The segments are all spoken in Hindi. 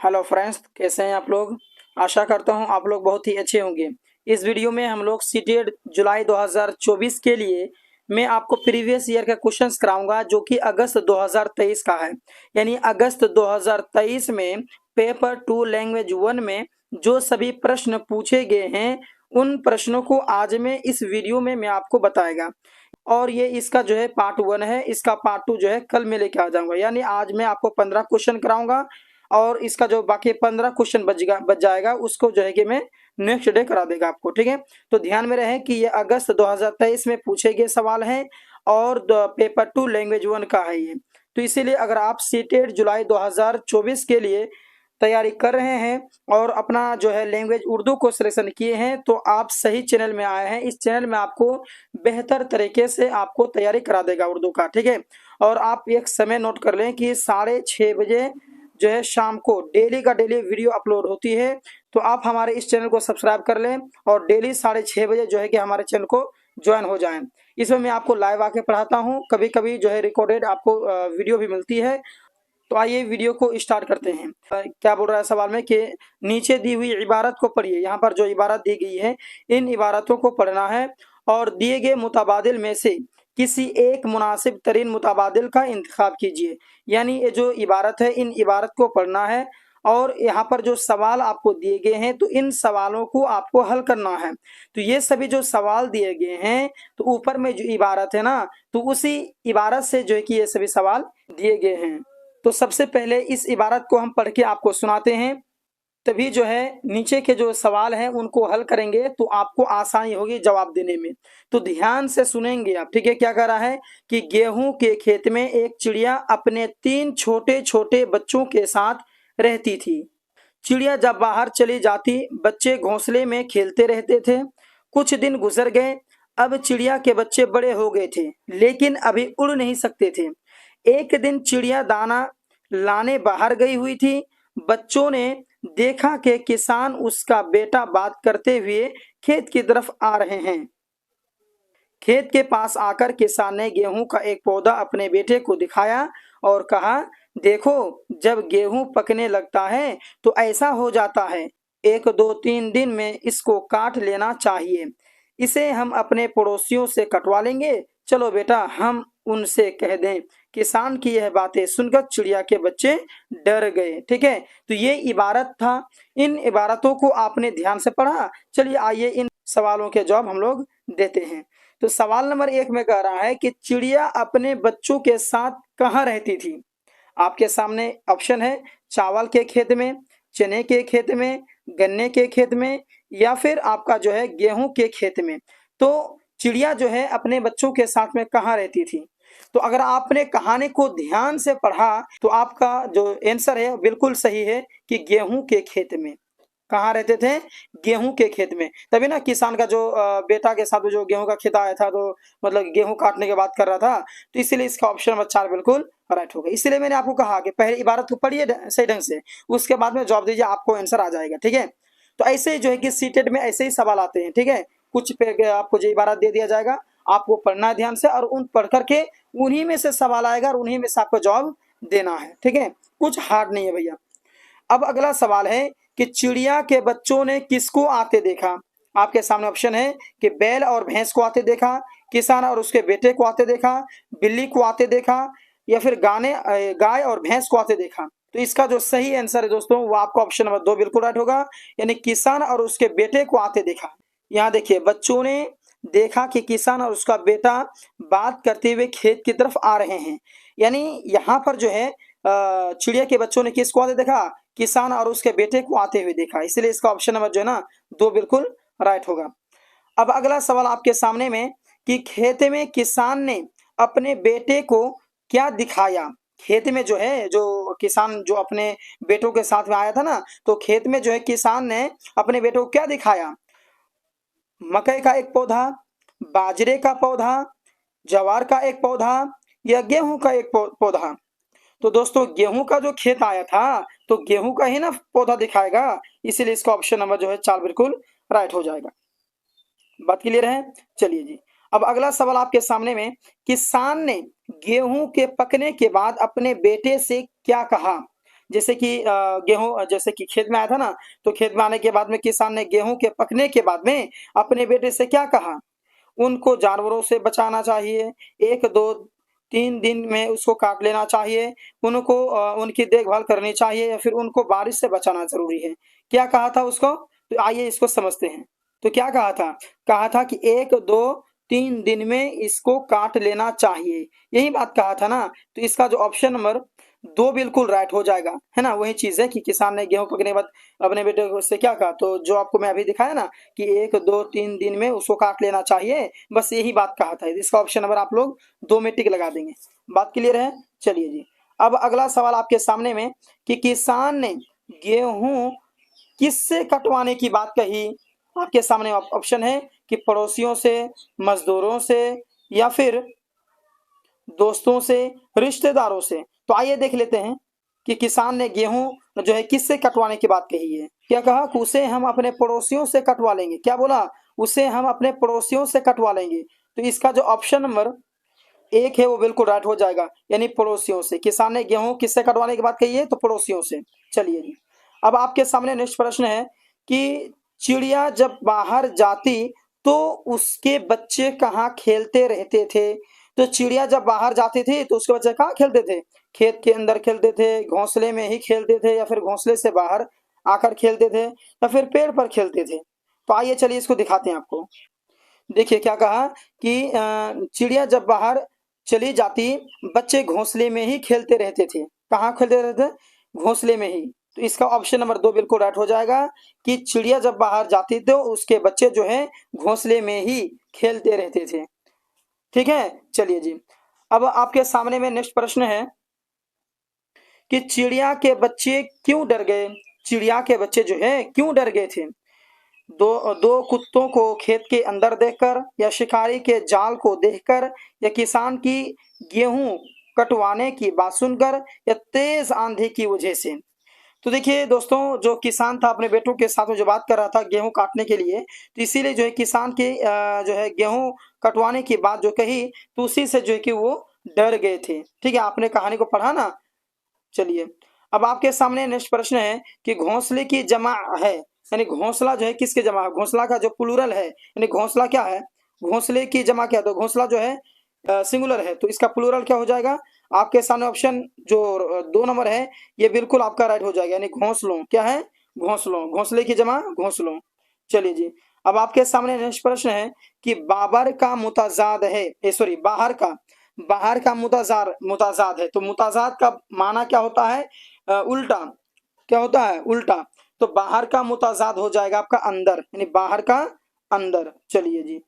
हेलो फ्रेंड्स, कैसे हैं आप लोग। आशा करता हूं आप लोग बहुत ही अच्छे होंगे। इस वीडियो में हम लोग सीटेट जुलाई 2024 के लिए मैं आपको प्रीवियस ईयर का क्वेश्चंस कराऊंगा जो कि अगस्त 2023 का है। यानी अगस्त 2023 में पेपर 2 लैंग्वेज 1 में जो सभी प्रश्न पूछे गए हैं उन प्रश्नों को आज मैं इस वीडियो में मैं आपको बताएगा। और ये इसका जो है पार्ट 1 है, इसका पार्ट 2 जो है कल मैं लेके आ जाऊंगा। यानी आज मैं आपको 15 क्वेश्चन कराऊंगा और इसका जो बाकी 15 क्वेश्चन बच जाएगा उसको जो है कि मैं नेक्स्ट डे करा देगा आपको। ठीक है, तो ध्यान में रहे कि ये अगस्त 2023 में पूछे गए सवाल हैं और पेपर 2 लैंग्वेज 1 का है ये। तो इसीलिए अगर आप सीटेट जुलाई 2024 के लिए तैयारी कर रहे हैं और अपना जो है लैंग्वेज उर्दू को सिलेक्शन किए हैं तो आप सही चैनल में आए हैं। इस चैनल में आपको बेहतर तरीके से आपको तैयारी करा देगा उर्दू का। ठीक है, और आप एक समय नोट कर लें कि 6:30 बजे जो है शाम को डेली का डेली वीडियो अपलोड होती है। तो आप हमारे इस चैनल को सब्सक्राइब कर लें और डेली 6:30 बजे जो है कि हमारे चैनल को ज्वाइन हो जाएं। इसमें मैं आपको लाइव आके पढ़ाता हूं, कभी कभी जो है रिकॉर्डेड आपको वीडियो भी मिलती है। तो आइए वीडियो को स्टार्ट करते हैं। क्या बोल रहा है सवाल में कि नीचे दी हुई इबारत को पढ़िए। यहाँ पर जो इबारत दी गई है इन इबारतों को पढ़ना है और दिए गए मुताबादिल में से किसी एक मुनासिब तरीन मुताबादिल का इंतखाब कीजिए। यानी ये जो इबारत है इन इबारत को पढ़ना है और यहाँ पर जो सवाल आपको दिए गए हैं तो इन सवालों को आपको हल करना है। तो ये सभी जो सवाल दिए गए हैं तो ऊपर में जो इबारत है ना तो उसी इबारत से जो है कि ये सभी सवाल दिए गए हैं। तो सबसे पहले इस इबारत को हम पढ़ के आपको सुनाते हैं, तभी जो है नीचे के जो सवाल हैं उनको हल करेंगे तो आपको आसानी होगी जवाब देने में। तो ध्यान से सुनेंगे आप। ठीक है, क्या कह रहा है कि गेहूं के खेत में एक चिड़िया अपने 3 छोटे छोटे बच्चों के साथ रहती थी। चिड़िया जब बाहर चली जाती बच्चे घोंसले में खेलते रहते थे। कुछ दिन गुजर गए। अब चिड़िया के बच्चे बड़े हो गए थे लेकिन अभी उड़ नहीं सकते थे। एक दिन चिड़िया दाना लाने बाहर गई हुई थी। बच्चों ने देखा कि किसान उसका बेटा बात करते हुए खेत की तरफ आ रहे हैं। खेत के पास आकर किसान ने गेहूं का एक पौधा अपने बेटे को दिखाया और कहा, देखो, जब गेहूं पकने लगता है तो ऐसा हो जाता है। 1 2 3 दिन में इसको काट लेना चाहिए। इसे हम अपने पड़ोसियों से कटवा लेंगे। चलो बेटा, हम उनसे कह दें। किसान की यह बातें सुनकर चिड़िया के बच्चे डर गए। ठीक है, तो ये इबारत था। इन इबारतों को आपने ध्यान से पढ़ा। चलिए आइए इन सवालों के जवाब हम लोग देते हैं। तो सवाल नंबर 1 में कह रहा है कि चिड़िया अपने बच्चों के साथ कहाँ रहती थी। आपके सामने ऑप्शन है, चावल के खेत में, चने के खेत में, गन्ने के खेत में या फिर आपका जो है गेहूं के खेत में। तो चिड़िया जो है अपने बच्चों के साथ में कहाँ रहती थी। तो अगर आपने कहानी को ध्यान से पढ़ा तो आपका जो आंसर है बिल्कुल सही है कि गेहूं के खेत में। कहाँ रहते थे, गेहूं के खेत में। तभी ना किसान का जो बेटा के साथ जो गेहूं का खेत आया था तो मतलब गेहूं काटने की बात कर रहा था। तो इसीलिए इसका ऑप्शन नंबर 4 बिल्कुल राइट होगा। इसीलिए मैंने आपको कहा कि पहले इबारत को पढ़िए सही ढंग से, उसके बाद में जवाब दीजिए, आपको आंसर आ जाएगा। ठीक है, तो ऐसे ही जो है कि सीटेट में ऐसे ही सवाल आते हैं। ठीक है, कुछ पे आपको जो इबारत दे दिया जाएगा आपको पढ़ना है ध्यान से और उन पढ़ करके उन्हीं में से सवाल आएगा और उन्हीं में से आपको जवाब देना है। ठीक है, कुछ हार्ड नहीं है भैया। अब अगला सवाल है कि चिड़िया के बच्चों ने किसको आते देखा। आपके सामने ऑप्शन है कि बैल और भैंस को आते देखा, किसान और उसके बेटे को आते देखा, बिल्ली को आते देखा या फिर गाय और भैंस को आते देखा। तो इसका जो सही आंसर है दोस्तों वो आपका ऑप्शन नंबर 2 बिल्कुल राइट होगा, यानी किसान और उसके बेटे को आते देखा। यहाँ देखिए, बच्चों ने देखा कि किसान और उसका बेटा बात करते हुए खेत की तरफ आ रहे हैं। यानी यहाँ पर जो है चिड़िया के बच्चों ने किसको आते देखा, किसान और उसके बेटे को आते हुए देखा। इसलिए इसका ऑप्शन नंबर जो है ना 2 बिल्कुल राइट होगा। अब अगला सवाल आपके सामने में कि खेत में किसान ने अपने बेटे को क्या दिखाया। खेत में जो है जो किसान जो अपने बेटों के साथ में आया था ना, तो खेत में जो है किसान ने अपने बेटों को क्या दिखाया। मकई का एक पौधा, बाजरे का पौधा, जवार का एक पौधा या गेहूं का एक पौधा। तो दोस्तों गेहूं का जो खेत आया था तो गेहूं का ही ना पौधा दिखाएगा, इसीलिए इसका ऑप्शन नंबर जो है 4 बिल्कुल राइट हो जाएगा। बात क्लियर है। चलिए जी, अब अगला सवाल आपके सामने में, किसान ने गेहूं के पकने के बाद अपने बेटे से क्या कहा। जैसे कि गेहूं, जैसे कि खेत में आया था ना, तो खेत में आने के बाद में किसान ने गेहूं के पकने के बाद में अपने बेटे से क्या कहा, उनको जानवरों से बचाना चाहिए, 1, 2, 3 दिन में उसको काट लेना चाहिए, उनको उनकी देखभाल करनी चाहिए, या फिर उनको बारिश से बचाना ज़रूरी है। क्या कहा था उसको? तो आइए इसको समझते हैं। तो क्या कहा था? कहा था कि 1, 2, 3 दिन में इसको काट लेना चाहिए, यही बात कहा था ना। तो इसका जो ऑप्शन नंबर 2 बिल्कुल राइट हो जाएगा, है ना? वही चीज़ है कि किसान ने गेहूँ पकने के बाद अपने बेटे को से क्या कहा, तो जो आपको मैं अभी दिखाया ना कि 1, 2, 3 दिन में उसको काट लेना चाहिए, बस यही बात कहा था। इसका ऑप्शन नंबर आप लोग 2 में टिक लगा देंगे। बात क्लियर है? चलिए जी। अब अगला सवाल आपके सामने में कि किसान ने गेहूँ किससे कटवाने की बात कही? आपके सामने ऑप्शन है कि पड़ोसियों से, मजदूरों से, या फिर दोस्तों से, रिश्तेदारों से। तो आइए देख लेते हैं कि किसान ने गेहूं जो है किससे कटवाने की बात कही है। क्या कहा कि उसे हम अपने पड़ोसियों से कटवा लेंगे। क्या बोला? उसे हम अपने पड़ोसियों से कटवा लेंगे। तो इसका जो ऑप्शन नंबर 1 है वो बिल्कुल राइट हो जाएगा, यानी पड़ोसियों से। किसान ने गेहूं किससे कटवाने की बात कही है? तो पड़ोसियों से। चलिए जी। अब आपके सामने नेक्स्ट प्रश्न है कि चिड़िया जब बाहर जाती तो उसके बच्चे कहाँ खेलते रहते थे? तो चिड़िया जब बाहर जाती थी तो उसके बच्चे कहाँ खेलते थे? खेत के अंदर खेलते थे, घोंसले में ही खेलते थे, या फिर घोंसले से बाहर आकर खेलते थे, या फिर पेड़ पर खेलते थे? तो आइए चलिए इसको दिखाते हैं आपको। देखिए क्या कहा कि चिड़िया जब बाहर चली जाती, बच्चे घोंसले में ही खेलते रहते थे। कहाँ खेलते रहते थे? घोंसले में ही। तो इसका ऑप्शन नंबर 2 बिल्कुल राइट हो जाएगा कि चिड़िया जब बाहर जाती तो उसके बच्चे जो है घोंसले में ही खेलते रहते थे। ठीक है? चलिए जी। अब आपके सामने में नेक्स्ट प्रश्न है कि चिड़िया के बच्चे क्यों डर गए? चिड़िया के बच्चे जो है क्यों डर गए थे? दो दो कुत्तों को खेत के अंदर देखकर, या शिकारी के जाल को देखकर, या किसान की गेहूं कटवाने की बात सुनकर, या तेज आंधी की वजह से? तो देखिए दोस्तों, जो किसान था अपने बेटों के साथ में जो बात कर रहा था गेहूं काटने के लिए, तो इसीलिए जो है किसान के जो है गेहूं कटवाने की बात जो कही, तो उसी से जो है कि वो डर गए थे। ठीक है, आपने कहानी को पढ़ा ना। चलिए, अब आपके सामने नेक्स्ट प्रश्न है कि घोंसले की जमा है, यानी घोंसला जो है किसके जमा है? घोंसला का जो प्लूरल है, यानी घोंसला क्या है? घोंसले की जमा क्या है? तो घोंसला जो है सिंगुलर है, तो इसका प्लूरल क्या हो जाएगा? आपके सामने ऑप्शन जो 2 नंबर है, ये बिल्कुल आपका राइट हो जाएगा, यानी घोंसलों। क्या है? घोंसलों। घोंसले की जमा घोंसलों। चलिए जी। अब आपके सामने नेक्स्ट प्रश्न है कि बाबर का मुताजाद है, सॉरी, बाहर का मुताजाद है, तो मुताजाद का माना क्या होता है? उल्टा। क्या होता है? उल्टा। तो बाहर का मुताजाद हो जाएगा आपका अंदर, यानी बाहर का अंदर। चलिए जी।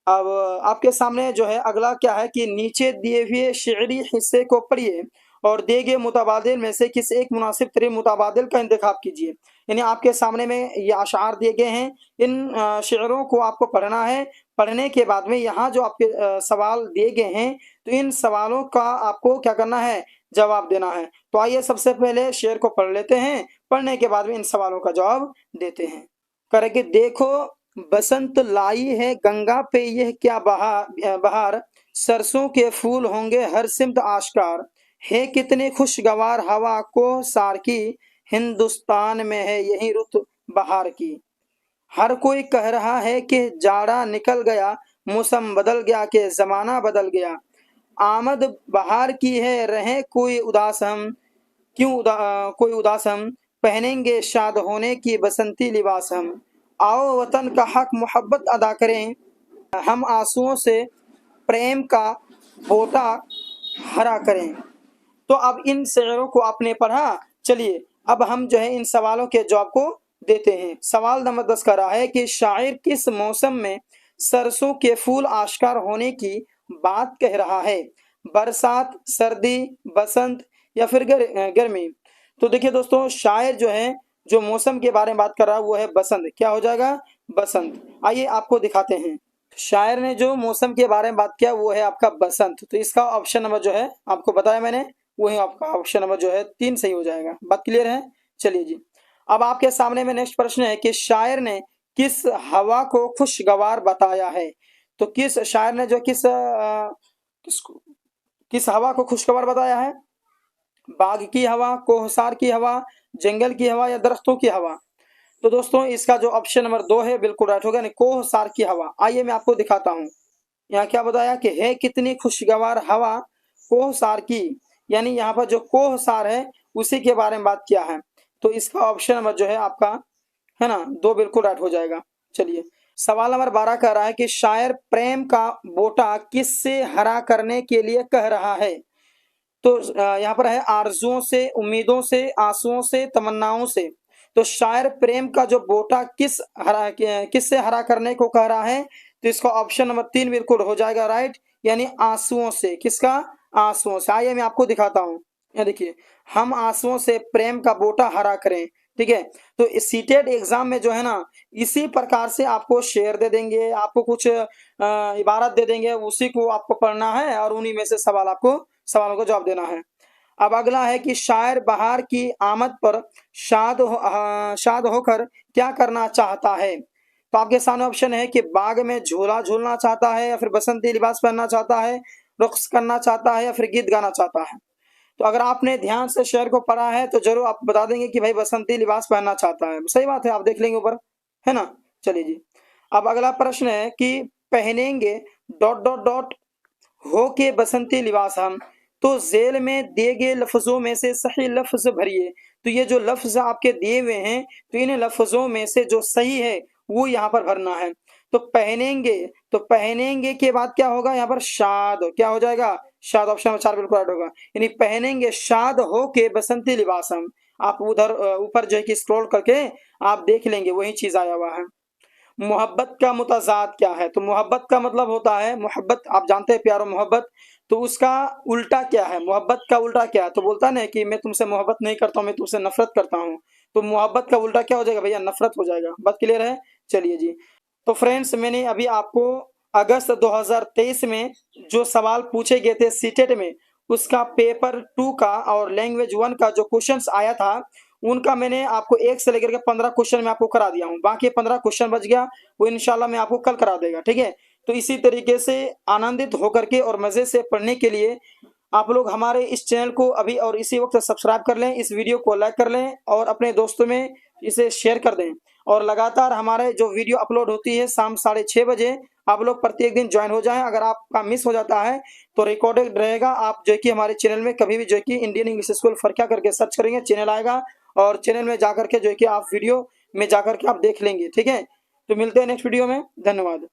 अब आपके सामने जो है अगला क्या है कि नीचे दिए हुए शेरी हिस्से को पढ़िए और दिए गए मुताबादिल में से किसी एक मुनासिब तरीन मुताबादिल का इंतखाब कीजिए। यानी आपके सामने में ये अशार दिए गए हैं, इन शेरों को आपको पढ़ना है। पढ़ने के बाद में यहाँ जो आपके सवाल दिए गए हैं, तो इन सवालों का आपको क्या करना है? जवाब देना है। तो आइए सबसे पहले शेर को पढ़ लेते हैं, पढ़ने के बाद में इन सवालों का जवाब देते हैं। करेंगे, देखो बसंत लाई है गंगा पे यह क्या बहार, सरसों के फूल होंगे हर सिमत आश्कार, है कितने खुशगवार हवा को सार की, हिंदुस्तान में है यही रुत बहार की। हर कोई कह रहा है कि जाड़ा निकल गया, मौसम बदल गया, कि जमाना बदल गया, आमद बहार की है रहे कोई उदास हम, कोई उदास हम, पहनेंगे शाद होने की बसंती लिबास हम, आओ वतन का हक मोहब्बत अदा करें, हम आंसुओं से प्रेम का बोटा हरा करें। तो अब इन शेरों को आपने पढ़ा। चलिए अब हम जो है इन सवालों के जवाब को देते हैं। सवाल नंबर 10 का रहा है कि शायर किस मौसम में सरसों के फूल आश्कार होने की बात कह रहा है? बरसात, सर्दी, बसंत, या फिर गर्मी? तो देखिए दोस्तों, शायर जो है जो मौसम के बारे में बात कर रहा है वो है बसंत। क्या हो जाएगा? बसंत। आइए आपको दिखाते हैं। शायर ने जो मौसम के बारे में बात किया वो है आपका बसंत। तो इसका ऑप्शन नंबर जो है आपको बताया मैंने, वही आपका ऑप्शन नंबर जो है 3 सही हो जाएगा। बात क्लियर है? चलिए जी। अब आपके सामने में नेक्स्ट प्रश्न है कि शायर ने किस हवा को खुशगवार बताया है? तो किस शायर ने जो किस हवा को खुशगवार बताया है? बाग की हवा, कोहसार की हवा, जंगल की हवा या दरख्तों की हवा? तो दोस्तों इसका जो ऑप्शन नंबर 2 है बिल्कुल राइट होगा, यानी कोहसार की हवा। आइए मैं आपको दिखाता हूँ। यहाँ क्या बताया कि है कितनी खुशगवार हवा कोहसार की, यानी यहाँ पर जो कोहसार है उसी के बारे में बात किया है। तो इसका ऑप्शन नंबर जो है आपका, है ना, 2 बिल्कुल राइट हो जाएगा। चलिए सवाल नंबर 12 कह रहा है कि शायर प्रेम का बोटा किससे हरा करने के लिए कह रहा है? तो यहाँ पर है आरजुओं से, उम्मीदों से, आंसुओं से, तमन्नाओं से। तो शायर प्रेम का जो बोटा किससे हरा करने को कह रहा है? तो इसका ऑप्शन नंबर 3 बिल्कुल हो जाएगा राइट, यानी आंसुओं से। किसका? आंसुओं से। आइए मैं आपको दिखाता हूँ। यहाँ देखिए, हम आंसुओं से प्रेम का बोटा हरा करें। ठीक है, तो सीटेट एग्जाम में जो है ना, इसी प्रकार से आपको शेर दे देंगे, आपको कुछ इबारत दे देंगे, उसी को आपको पढ़ना है और उन्हीं में से सवालों को जवाब देना है। अब अगला है कि शायर बहार की आमद पर शाद होकर क्या करना चाहता है? तो आपके सामने ऑप्शन है कि बाग में झूला झूलना चाहता है, या फिर बसंती लिबास पहनना चाहता है, रक्स करना चाहता है, या फिर गीत गाना चाहता है। तो अगर आपने ध्यान से शेर को पढ़ा है तो जरूर आप बता देंगे कि भाई बसंती लिबास पहनना चाहता है। सही बात है, आप देख लेंगे ऊपर, है ना। चलिए जी, अब अगला प्रश्न है कि पहनेंगे डॉट डॉट डॉट हो के बसंती लिबास हम, तो जेल में दिए गए लफ्जों में से सही लफ्ज भरिए। तो ये जो लफ्ज आपके दिए हुए हैं, तो इन लफ्जों में से जो सही है वो यहाँ पर भरना है। तो पहनेंगे के बाद क्या होगा यहाँ पर? शाद। क्या हो जाएगा? शाद। ऑप्शन नंबर 4 बिल्कुल राइट होगा, यानी पहनेंगे शाद हो के बसंती लिबास हम। आप उधर ऊपर जो है कि स्क्रॉल करके आप देख लेंगे, वही चीज आया हुआ है। मोहब्बत का मुतजाद क्या है? तो मोहब्बत का मतलब होता है, मोहब्बत आप जानते हैं प्यारो मोहब्बत, तो उसका उल्टा क्या है? मोहब्बत का उल्टा क्या है? तो बोलता है ना कि मैं तुमसे मोहब्बत नहीं करता हूँ, मैं तुमसे नफरत करता हूँ। तो मोहब्बत का उल्टा क्या हो जाएगा भैया? नफरत हो जाएगा। बात क्लियर है? चलिए जी, तो फ्रेंड्स मैंने अभी आपको अगस्त 2023 में जो सवाल पूछे गए थे सीटेट में, उसका पेपर 2 का और लैंग्वेज 1 का जो क्वेश्चंस आया था, उनका मैंने आपको 1 से लेकर के 15 क्वेश्चन मैं आपको करा दिया हूँ। बाकी 15 क्वेश्चन बच गया, वो इंशाल्लाह मैं आपको कल करा देगा। ठीक है, तो इसी तरीके से आनंदित होकर के और मजे से पढ़ने के लिए आप लोग हमारे इस चैनल को अभी और इसी वक्त सब्सक्राइब कर लें, इस वीडियो को लाइक कर लें और अपने दोस्तों में इसे शेयर कर दें। और लगातार हमारे जो वीडियो अपलोड होती है शाम 6:30 बजे, आप लोग प्रत्येक दिन ज्वाइन हो जाएं। अगर आपका मिस हो जाता है तो रिकॉर्डेड रहेगा, आप जो है कि हमारे चैनल में कभी भी जो है कि इंडियन इंग्लिश स्कूल फरक्या करके सर्च करेंगे, चैनल आएगा और चैनल में जाकर के जो है कि आप वीडियो में जाकर के आप देख लेंगे। ठीक है, तो मिलते हैं नेक्स्ट वीडियो में। धन्यवाद।